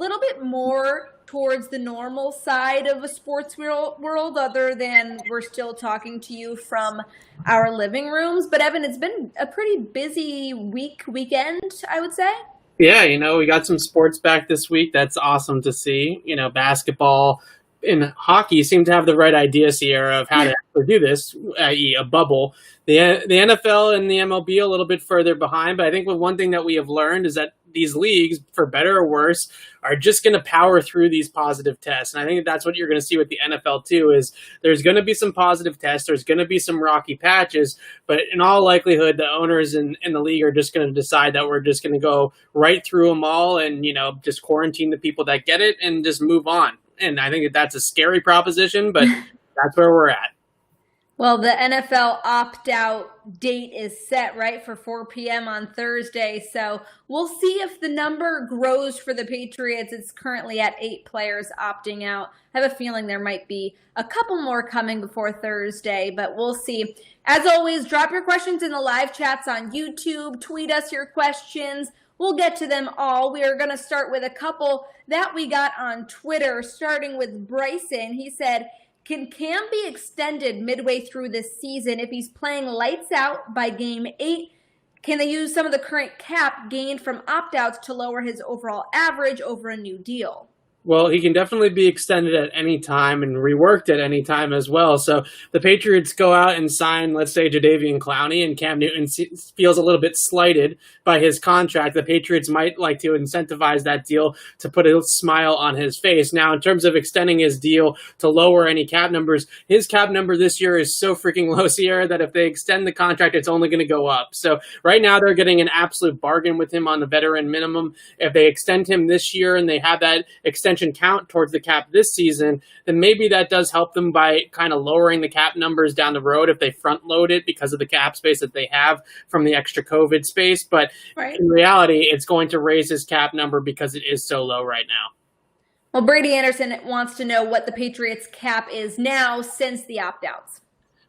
little bit more towards the normal side of a sports world, other than we're still talking to you from our living rooms. But Evan, it's been a pretty busy weekend, I would say. Yeah, we got some sports back this week. That's awesome to see. Basketball and hockey seem to have the right idea, Sierra, of how to actually do this, i.e. a bubble. The NFL and the MLB a little bit further behind, but I think one thing that we have learned is that these leagues, for better or worse, are just going to power through these positive tests. And I think that's what you're going to see with the NFL too, is there's going to be some positive tests, there's going to be some rocky patches, but in all likelihood, the owners in the league are just going to decide that we're just going to go right through them all and, just quarantine the people that get it and just move on. And I think that's a scary proposition, but that's where we're at. Well, the NFL opt-out date is set, right, for 4 p.m. on Thursday. So we'll see if the number grows for the Patriots. It's currently at 8 players opting out. I have a feeling there might be a couple more coming before Thursday, but we'll see. As always, drop your questions in the live chats on YouTube. Tweet us your questions. We'll get to them all. We are going to start with a couple that we got on Twitter, starting with Bryson. He said, can Cam be extended midway through this season if he's playing lights out by game 8? Can they use some of the current cap gained from opt-outs to lower his overall average over a new deal? Well, he can definitely be extended at any time and reworked at any time as well. So the Patriots go out and sign, let's say, Jadeveon Clowney, and Cam Newton feels a little bit slighted by his contract. The Patriots might like to incentivize that deal to put a smile on his face. Now, in terms of extending his deal to lower any cap numbers, his cap number this year is so freaking low, Sierra, that if they extend the contract, it's only going to go up. So right now they're getting an absolute bargain with him on the veteran minimum. If they extend him this year and they have that extension count towards the cap this season, then maybe that does help them by kind of lowering the cap numbers down the road if they front load it because of the cap space that they have from the extra COVID space. But in reality, it's going to raise his cap number because it is so low right now. Well, Brady Anderson wants to know what the Patriots cap is now since the opt-outs.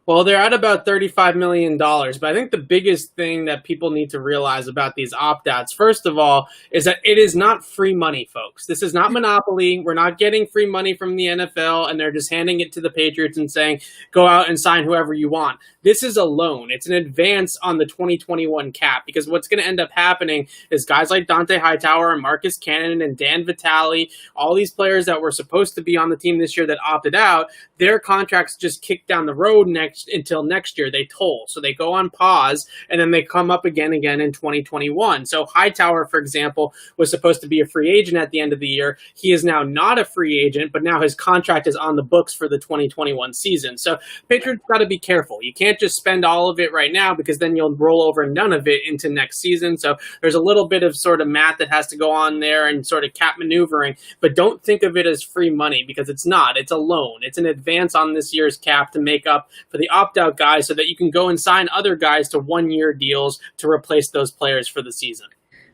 Well, they're at about $35 million, but I think the biggest thing that people need to realize about these opt-outs, first of all, is that it is not free money, folks. This is not Monopoly. We're not getting free money from the NFL, and they're just handing it to the Patriots and saying, go out and sign whoever you want. This is a loan. It's an advance on the 2021 cap, because what's going to end up happening is guys like Dante Hightower and Marcus Cannon and Dan Vitale, all these players that were supposed to be on the team this year that opted out, their contracts just kick down the road until next year. They toll. So they go on pause and then they come up again in 2021. So Hightower, for example, was supposed to be a free agent at the end of the year. He is now not a free agent, but now his contract is on the books for the 2021 season. So Patriots got to be careful. You can't just spend all of it right now because then you'll roll over none of it into next season. So there's a little bit of sort of math that has to go on there and sort of cap maneuvering, but don't think of it as free money because it's not. It's a loan. It's an advance on this year's cap to make up for the opt-out guys so that you can go and sign other guys to one-year deals to replace those players for the season.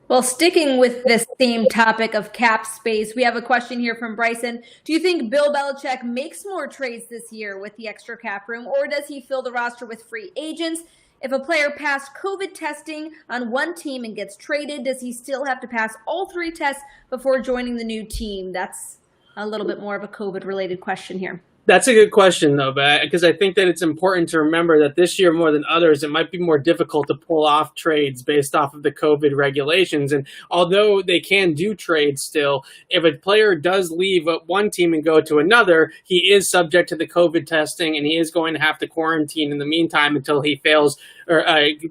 Well, sticking with this same topic of cap space, we have a question here from Bryson. Do you think Bill Belichick makes more trades this year with the extra cap room, or does he fill the roster with free agents? If a player passed COVID testing on one team and gets traded, does he still have to pass all 3 tests before joining the new team? That's a little bit more of a COVID-related question here. That's a good question, though, because I think that it's important to remember that this year, more than others, it might be more difficult to pull off trades based off of the COVID regulations. And although they can do trades still, if a player does leave one team and go to another, he is subject to the COVID testing, and he is going to have to quarantine in the meantime until he fails or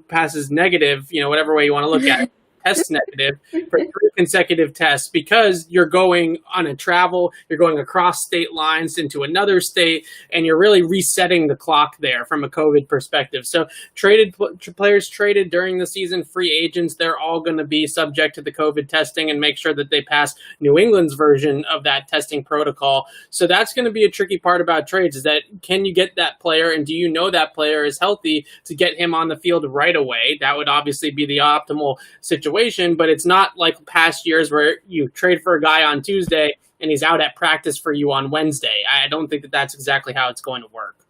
passes negative, whatever way you want to look at it. Test negative for 3 consecutive tests because you're going on a travel, you're going across state lines into another state, and you're really resetting the clock there from a COVID perspective. So players traded during the season, free agents, they're all going to be subject to the COVID testing and make sure that they pass New England's version of that testing protocol. So that's going to be a tricky part about trades is that can you get that player and do you know that player is healthy to get him on the field right away? That would obviously be the optimal situation. But it's not like past years where you trade for a guy on Tuesday and he's out at practice for you on Wednesday. I don't think that that's exactly how it's going to work.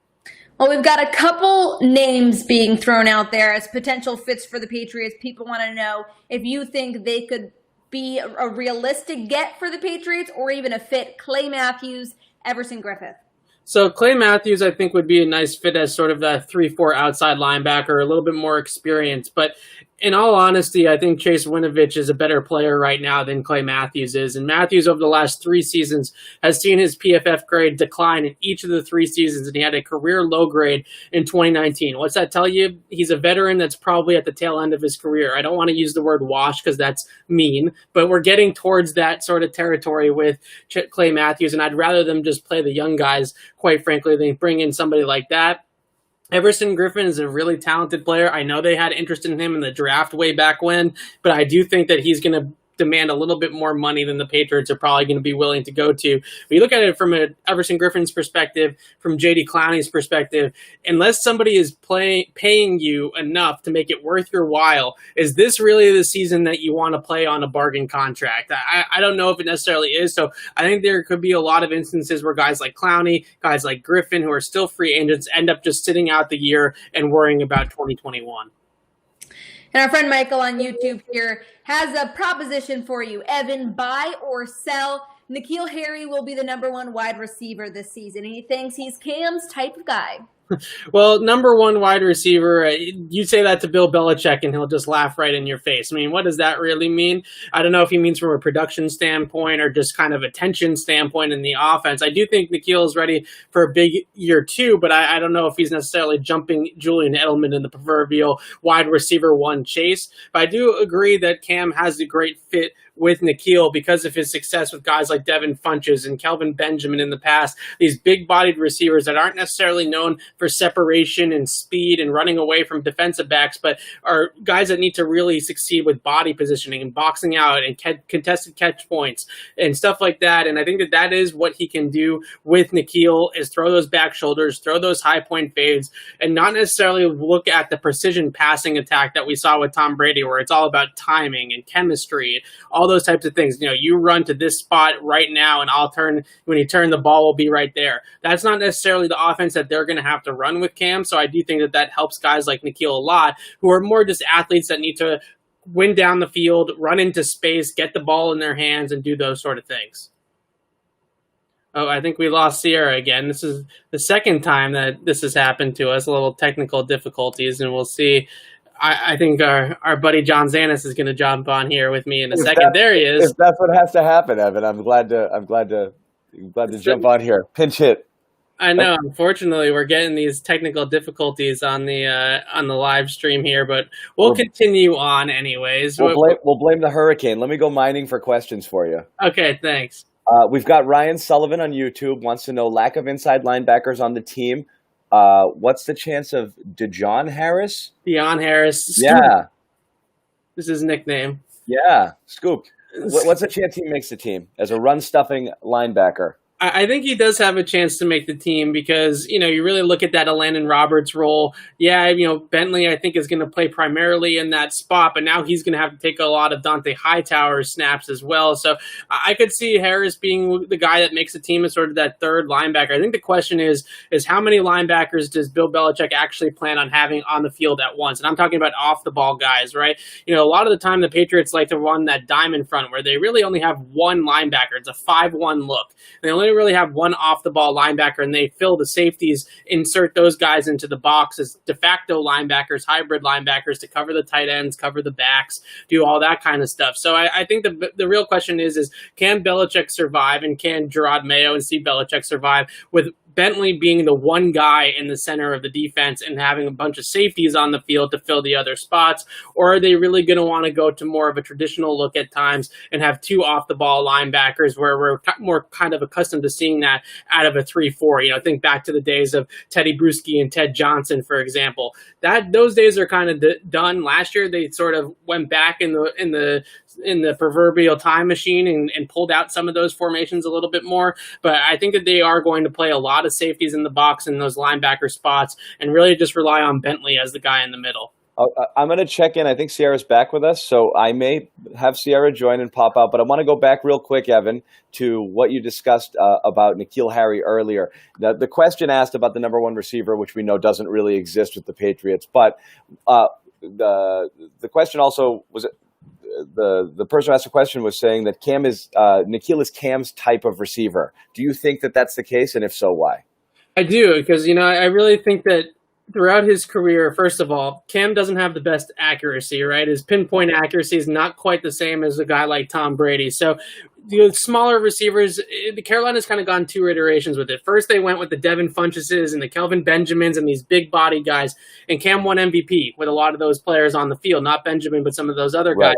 Well, we've got a couple names being thrown out there as potential fits for the Patriots. People want to know if you think they could be a realistic get for the Patriots or even a fit? Clay Matthews, Everson Griffith. So Clay Matthews, I think, would be a nice fit as sort of that 3-4 outside linebacker, a little bit more experience. But in all honesty, I think Chase Winovich is a better player right now than Clay Matthews is. And Matthews, over the last 3 seasons, has seen his PFF grade decline in each of the 3 seasons, and he had a career low grade in 2019. What's that tell you? He's a veteran that's probably at the tail end of his career. I don't want to use the word wash because that's mean, but we're getting towards that sort of territory with Clay Matthews, and I'd rather them just play the young guys, quite frankly, than bring in somebody like that. Everson Griffin is a really talented player. I know they had interest in him in the draft way back when, but I do think that he's going to demand a little bit more money than the Patriots are probably going to be willing to go to. When you look at it from Everson Griffin's perspective, from J.D. Clowney's perspective, unless somebody is paying you enough to make it worth your while, is this really the season that you want to play on a bargain contract? I don't know if it necessarily is. So I think there could be a lot of instances where guys like Clowney, guys like Griffin, who are still free agents, end up just sitting out the year and worrying about 2021. And our friend Michael on YouTube here has a proposition for you. Evan, buy or sell. N'Keal Harry will be the #1 wide receiver this season. He thinks he's Cam's type of guy. Well, #1 wide receiver, you say that to Bill Belichick and he'll just laugh right in your face. I mean, what does that really mean? I don't know if he means from a production standpoint or just kind of attention standpoint in the offense. I do think N'Keal is ready for a big year 2, but I don't know if he's necessarily jumping Julian Edelman in the proverbial wide receiver 1 chase. But I do agree that Cam has a great fit with N'Keal because of his success with guys like Devin Funches and Kelvin Benjamin in the past, these big-bodied receivers that aren't necessarily known for separation and speed and running away from defensive backs, but are guys that need to really succeed with body positioning and boxing out and contested catch points and stuff like that. And I think that is what he can do with N'Keal, is throw those back shoulders, throw those high point fades, and not necessarily look at the precision passing attack that we saw with Tom Brady, where it's all about timing and chemistry, all those types of things. You know, you run to this spot right now and when you turn the ball, will be right there. That's not necessarily the offense that they're going to have to run with Cam. So I do think that helps guys like N'Keal a lot, who are more just athletes that need to win down the field, run into space, get the ball in their hands, and do those sort of things. Oh, I think we lost Sierra again. This is the second time that this has happened to us, a little technical difficulties, and we'll see. I think our buddy John Zanis is going to jump on here with me in a second. There he is. If that's what has to happen, Evan, I'm glad to jump on here. Pinch hit. I know. Unfortunately, we're getting these technical difficulties on the live stream here, but we'll continue on anyways. We'll blame the hurricane. Let me go mining for questions for you. Okay, thanks. We've got Ryan Sullivan on YouTube, wants to know lack of inside linebackers on the team. What's the chance of Dejon Harris? Dejon Harris. Scoop. Yeah. This is his nickname. Yeah, Scoop. What's the chance he makes the team as a run-stuffing linebacker? I think he does have a chance to make the team because, you know, you really look at that Elandon Roberts role. Yeah, you know, Bentley, I think, is going to play primarily in that spot, but now he's going to have to take a lot of Dante Hightower's snaps as well. So I could see Harris being the guy that makes the team as sort of that third linebacker. I think the question is how many linebackers does Bill Belichick actually plan on having on the field at once? And I'm talking about off-the-ball guys, right? You know, a lot of the time the Patriots like to run that diamond front where they really only have one linebacker. It's a 5-1 look. They only really have one off-the-ball linebacker, and they fill the safeties, insert those guys into the box as de facto linebackers, hybrid linebackers to cover the tight ends, cover the backs, do all that kind of stuff. So I think the real question is can Belichick survive, and can Gerard Mayo and Steve Belichick survive with Bentley being the one guy in the center of the defense and having a bunch of safeties on the field to fill the other spots? Or are they really going to want to go to more of a traditional look at times and have two off-the-ball linebackers where we're more kind of accustomed to seeing that out of a 3-4? You know, think back to the days of Teddy Bruschi and Ted Johnson, for example. Those days are kind of done. Last year, they sort of went back in the proverbial time machine and pulled out some of those formations a little bit more. But I think that they are going to play a lot of safeties in the box in those linebacker spots and really just rely on Bentley as the guy in the middle. I'm going to check in. I think Sierra's back with us, so I may have Sierra join and pop out. But I want to go back real quick, Evan, to what you discussed about N'Keal Harry earlier. The question asked about the number one receiver, which we know doesn't really exist with the Patriots. But the question also was the person who asked the question was saying that N'Keal is Cam's type of receiver. Do you think that that's the case, and if so, why? I do, because, I really think that throughout his career, first of all, Cam doesn't have the best accuracy, right? His pinpoint accuracy is not quite the same as a guy like Tom Brady. So the smaller receivers, the Carolina's kind of gone two iterations with it. First, they went with the Devin Funcheses and the Kelvin Benjamins and these big body guys, and Cam won MVP with a lot of those players on the field, not Benjamin, but some of those other guys.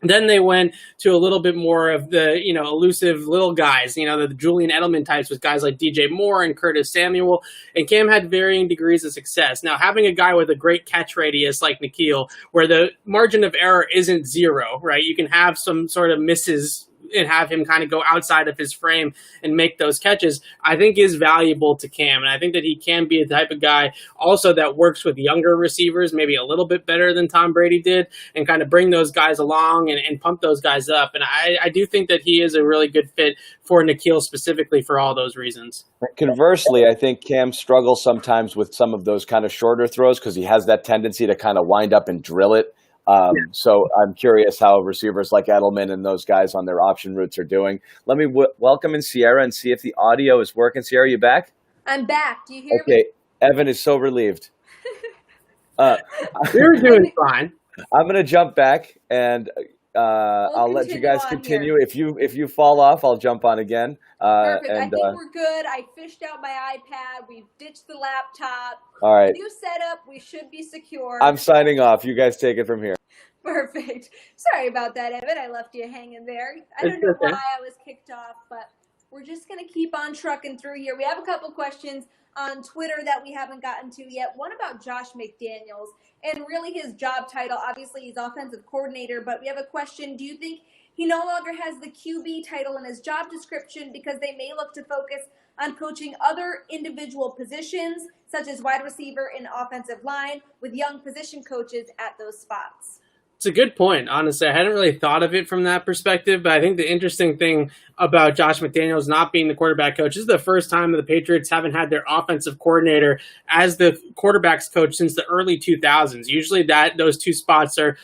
Then they went to a little bit more of the, elusive little guys, the Julian Edelman types with guys like DJ Moore and Curtis Samuel. And Cam had varying degrees of success. Now, having a guy with a great catch radius like N'Keal, where the margin of error isn't zero, right? You can have some sort of misses and have him kind of go outside of his frame and make those catches, I think is valuable to Cam. And I think that he can be a type of guy also that works with younger receivers, maybe a little bit better than Tom Brady did, and kind of bring those guys along and pump those guys up. And I do think that he is a really good fit for N'Keal specifically for all those reasons. Conversely, I think Cam struggles sometimes with some of those kind of shorter throws because he has that tendency to kind of wind up and drill it. So I'm curious how receivers like Edelman and those guys on their option routes are doing. Let me welcome in Sierra and see if the audio is working. Sierra, you back? I'm back. Do you hear me? Okay. Evan is so relieved. You're doing fine. I'm going to jump back and I'll let you guys continue. Here. If you fall off, I'll jump on again. Perfect. I think we're good. I fished out my iPad. We've ditched the laptop. All right. New setup. We should be secure. I'm signing off. You guys take it from here. Perfect. Sorry about that, Evan. I left you hanging there. I don't know why I was kicked off, but we're just going to keep on trucking through here. We have a couple questions on Twitter that we haven't gotten to yet. One about Josh McDaniels and really his job title. Obviously, he's offensive coordinator, but we have a question. Do you think he no longer has the QB title in his job description because they may look to focus on coaching other individual positions, such as wide receiver and offensive line, with young position coaches at those spots? It's a good point. Honestly, I hadn't really thought of it from that perspective, but I think the interesting thing about Josh McDaniels not being the quarterback coach, this is the first time that the Patriots haven't had their offensive coordinator as the quarterback's coach since the early 2000s. Usually those two spots are,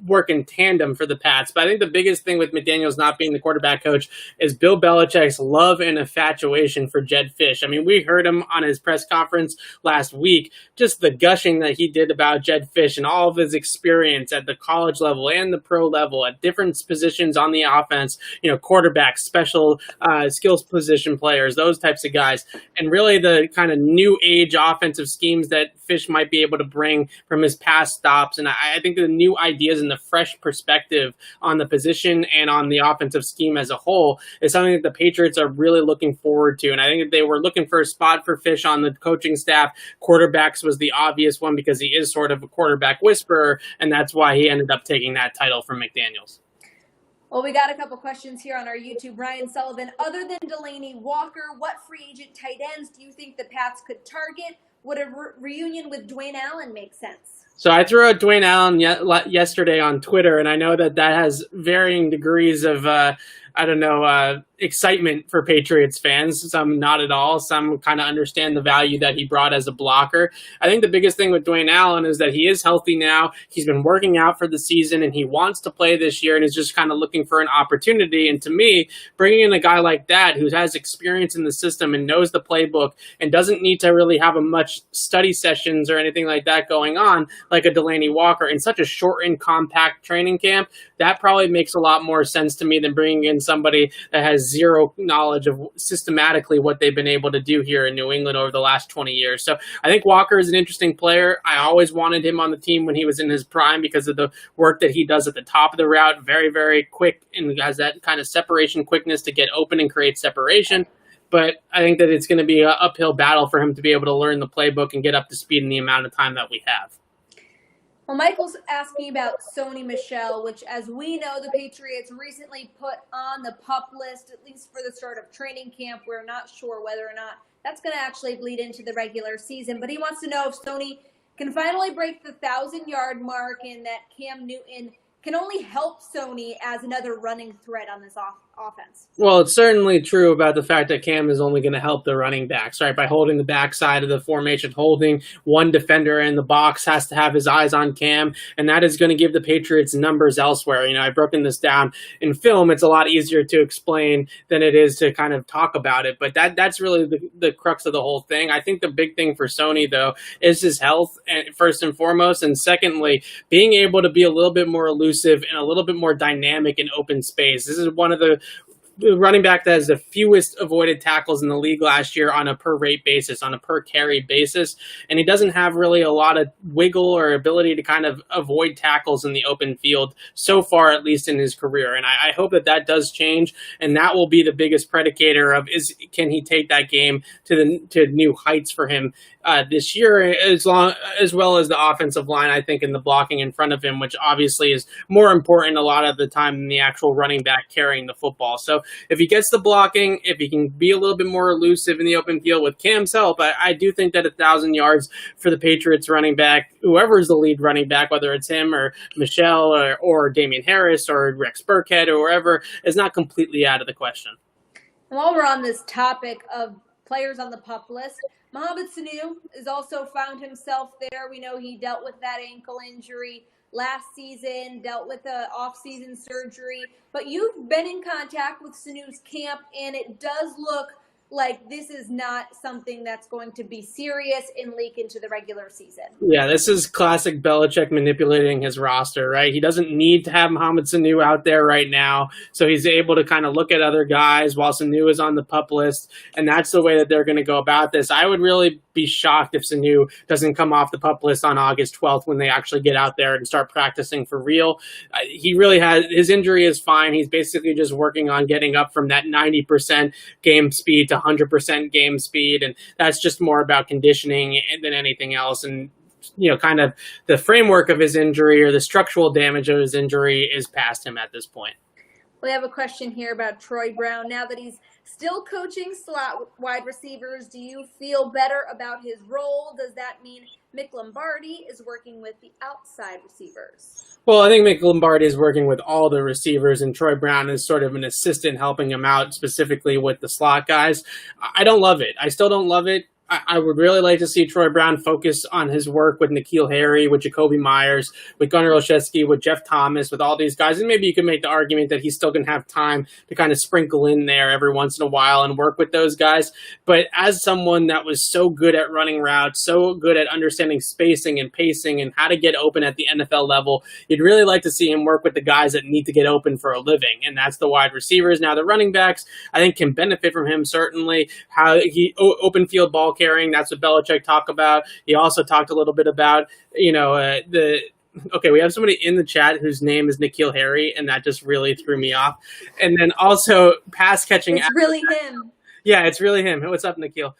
work in tandem for the Pats. But I think the biggest thing with McDaniels not being the quarterback coach is Bill Belichick's love and infatuation for Jedd Fisch. I mean, we heard him on his press conference last week, just the gushing that he did about Jedd Fisch and all of his experience at the college level and the pro level at different positions on the offense, quarterbacks, special skills position players, those types of guys. And really the kind of new age offensive schemes that Fisch might be able to bring from his past stops. And I think the new ideas and the fresh perspective on the position and on the offensive scheme as a whole is something that the Patriots are really looking forward to. And I think that they were looking for a spot for Fisch on the coaching staff. Quarterbacks was the obvious one because he is sort of a quarterback whisperer, and that's why he ended up taking that title from McDaniels. Well, we got a couple questions here on our YouTube. Ryan Sullivan, other than Delaney Walker, what free agent tight ends do you think the Pats could target? Would a reunion with Duane Allen make sense? So I threw out Duane Allen yesterday on Twitter, and I know that has varying degrees of, excitement for Patriots fans. Some not at all. Some kind of understand the value that he brought as a blocker. I think the biggest thing with Duane Allen is that he is healthy now. He's been working out for the season, and he wants to play this year, and is just kind of looking for an opportunity. And to me, bringing in a guy like that who has experience in the system and knows the playbook and doesn't need to really have much study sessions or anything like that going on, like a Delaney Walker, in such a short and compact training camp, that probably makes a lot more sense to me than bringing in somebody that has zero knowledge of systematically what they've been able to do here in New England over the last 20 years. So I think Walker is an interesting player. I always wanted him on the team when he was in his prime because of the work that he does at the top of the route. Very, very quick and has that kind of separation quickness to get open and create separation. But I think that it's going to be an uphill battle for him to be able to learn the playbook and get up to speed in the amount of time that we have. Well, Michael's asking about Sony Michel, which, as we know, the Patriots recently put on the PUP list, at least for the start of training camp. We're not sure whether or not that's going to actually bleed into the regular season. But he wants to know if Sony can finally break the 1,000-yard mark and that Cam Newton can only help Sony as another running threat on this offense. Well, it's certainly true about the fact that Cam is only going to help the running backs, right? By holding the backside of the formation, holding one defender in the box has to have his eyes on Cam, and that is going to give the Patriots numbers elsewhere. I've broken this down in film. It's a lot easier to explain than it is to kind of talk about it, but that's really the crux of the whole thing. I think the big thing for Sony, though, is his health, and first and foremost, and secondly, being able to be a little bit more elusive and a little bit more dynamic in open space. This is one of the running back that has the fewest avoided tackles in the league last year on a per rate basis, on a per carry basis. And he doesn't have really a lot of wiggle or ability to kind of avoid tackles in the open field so far, at least in his career. And I hope that does change. And that will be the biggest predicator of can he take that game to new heights for him this year, as well as the offensive line, I think, and the blocking in front of him, which obviously is more important a lot of the time than the actual running back carrying the football. So if he gets the blocking, if he can be a little bit more elusive in the open field with Cam's help, I do think that 1,000 yards for the Patriots running back, whoever is the lead running back, whether it's him or Michelle or Damian Harris or Rex Burkhead or whoever, is not completely out of the question. While we're on this topic of players on the PUP list, Mohamed Sanu has also found himself there. We know he dealt with that ankle injury last season, dealt with the off-season surgery, but you've been in contact with Sanu's camp, and it does look like this is not something that's going to be serious and leak into the regular season. Yeah, this is classic Belichick manipulating his roster, right? He doesn't need to have Mohamed Sanu out there right now, so he's able to kind of look at other guys while Sanu is on the PUP list, and that's the way that they're going to go about this. I would really be shocked if Sanu doesn't come off the PUP list on August 12th when they actually get out there and start practicing for real. He really has, his injury is fine. He's basically just working on getting up from that 90% game speed to 100% game speed, and that's just more about conditioning than anything else. And kind of the framework of his injury or the structural damage of his injury is past him at this point. We have a question here about Troy Brown. Now that he's still coaching slot wide receivers, do you feel better about his role? Does that mean Mick Lombardi is working with the outside receivers? Well, I think Mick Lombardi is working with all the receivers, and Troy Brown is sort of an assistant helping him out specifically with the slot guys. I don't love it. I still don't love it. I would really like to see Troy Brown focus on his work with N'Keal Harry, with Jacoby Myers, with Gunnar Olszewski, with Jeff Thomas, with all these guys. And maybe you could make the argument that he's still going to have time to kind of sprinkle in there every once in a while and work with those guys. But as someone that was so good at running routes, so good at understanding spacing and pacing and how to get open at the NFL level, you'd really like to see him work with the guys that need to get open for a living. And that's the wide receivers. Now, the running backs, I think, can benefit from him, certainly. How he open field ball carrying, that's what Belichick talked about. He also talked a little bit about, okay, we have somebody in the chat whose name is N'Keal Harry, and that just really threw me off. And then also pass catching. It's really him. Yeah, it's really him. What's up, N'Keal?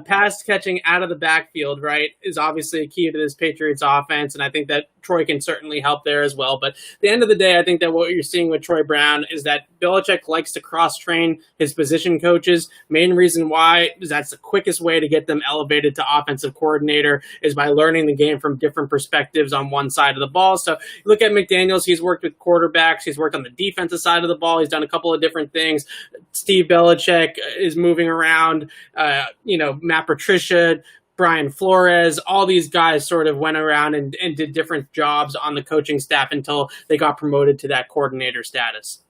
Pass catching out of the backfield, right, is obviously a key to this Patriots offense, and I think that Troy can certainly help there as well. But at the end of the day, I think that what you're seeing with Troy Brown is that Belichick likes to cross-train his position coaches. Main reason why is that's the quickest way to get them elevated to offensive coordinator is by learning the game from different perspectives on one side of the ball. So you look at McDaniels, he's worked with quarterbacks, he's worked on the defensive side of the ball, he's done a couple of different things. Steve Belichick is moving around, Matt Patricia, Brian Flores, all these guys sort of went around and did different jobs on the coaching staff until they got promoted to that coordinator status.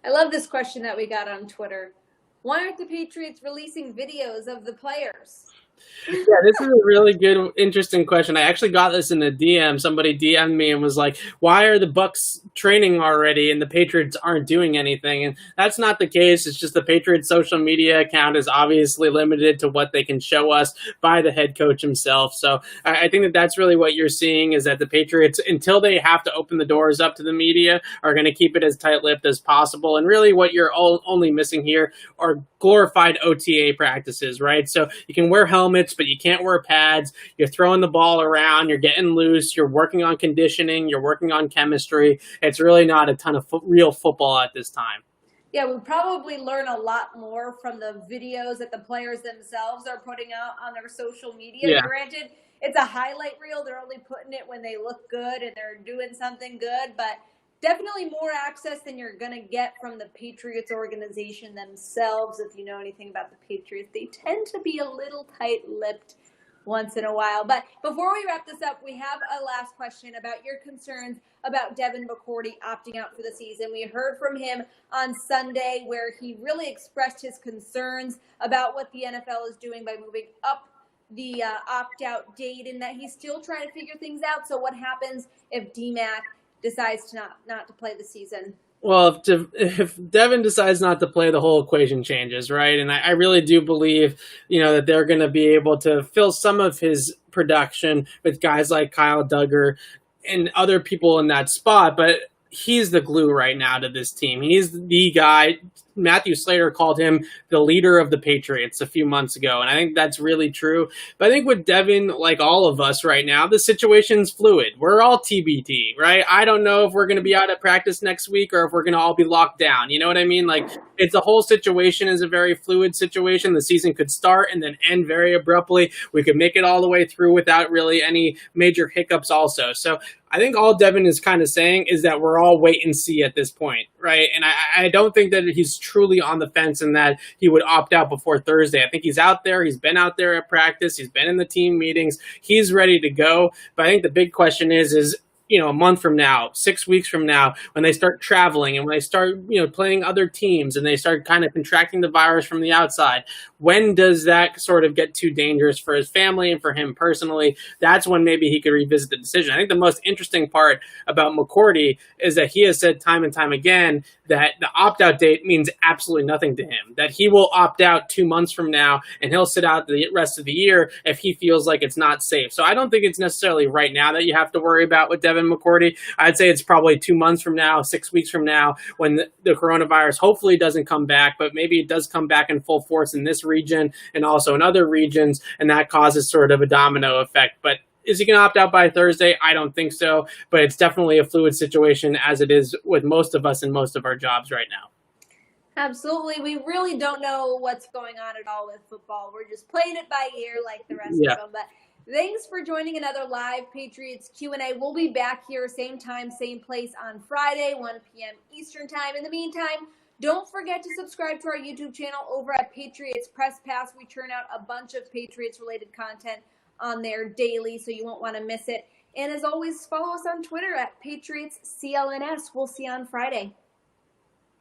I love this question that we got on Twitter. Why aren't the Patriots releasing videos of the players? Yeah, this is a really good, interesting question. I actually got this in a DM. Somebody DM'd me and was like, why are the Bucs training already and the Patriots aren't doing anything? And that's not the case. It's just the Patriots social media account is obviously limited to what they can show us by the head coach himself. So I think that that's really what you're seeing is that the Patriots, until they have to open the doors up to the media, are going to keep it as tight-lipped as possible. And really what you're only missing here are glorified OTA practices, right? So you can wear helmets, but you can't wear pads. You're throwing the ball around. You're getting loose. You're working on conditioning. You're working on chemistry. It's really not a ton of real football at this time. Yeah, we'll probably learn a lot more from the videos that the players themselves are putting out on their social media. Yeah. Granted, it's a highlight reel. They're only putting it when they look good and they're doing something good, but definitely more access than you're going to get from the Patriots organization themselves. If you know anything about the Patriots, they tend to be a little tight-lipped once in a while. But before we wrap this up, we have a last question about your concerns about Devin McCourty opting out for the season. We heard from him on Sunday where he really expressed his concerns about what the NFL is doing by moving up the opt-out date, and that he's still trying to figure things out. So what happens if D-Mac decides to not to play the season? Well, if Devin decides not to play, the whole equation changes, right? And I really do believe, that they're going to be able to fill some of his production with guys like Kyle Duggar and other people in that spot. But he's the glue right now to this team. He's the guy. Matthew Slater called him the leader of the Patriots a few months ago, and I think that's really true. But I think with Devin, like all of us right now, the situation's fluid. We're all TBD, right? I don't know if we're going to be out at practice next week or if we're going to all be locked down. You know what I mean? Like, it's the whole situation is a very fluid situation. The season could start and then end very abruptly. We could make it all the way through without really any major hiccups also. So I think all Devin is kind of saying is that we're all wait and see at this point, right? And I don't think that he's truly on the fence and that he would opt out before Thursday. I think he's out there. He's been out there at practice. He's been in the team meetings. He's ready to go. But I think the big question is a month from now, 6 weeks from now, when they start traveling and when they start, playing other teams and they start kind of contracting the virus from the outside, when does that sort of get too dangerous for his family and for him personally? That's when maybe he could revisit the decision. I think the most interesting part about McCourty is that he has said time and time again that the opt-out date means absolutely nothing to him, that he will opt out 2 months from now and he'll sit out the rest of the year if he feels like it's not safe. So I don't think it's necessarily right now that you have to worry about with Devin McCourty. I'd say it's probably 2 months from now, 6 weeks from now, when the coronavirus hopefully doesn't come back, but maybe it does come back in full force in this region and also in other regions, and that causes sort of a domino effect. But is he going to opt out by Thursday? I don't think so, but it's definitely a fluid situation as it is with most of us in most of our jobs right now. Absolutely. We really don't know what's going on at all with football. We're just playing it by ear like the rest of them. But thanks for joining another live Patriots Q&A. We'll be back here same time, same place on Friday, 1 p.m. Eastern time. In the meantime, don't forget to subscribe to our YouTube channel over at Patriots Press Pass. We churn out a bunch of Patriots-related content on there daily, so you won't want to miss it. And as always, follow us on Twitter at PatriotsCLNS. We'll see you on Friday.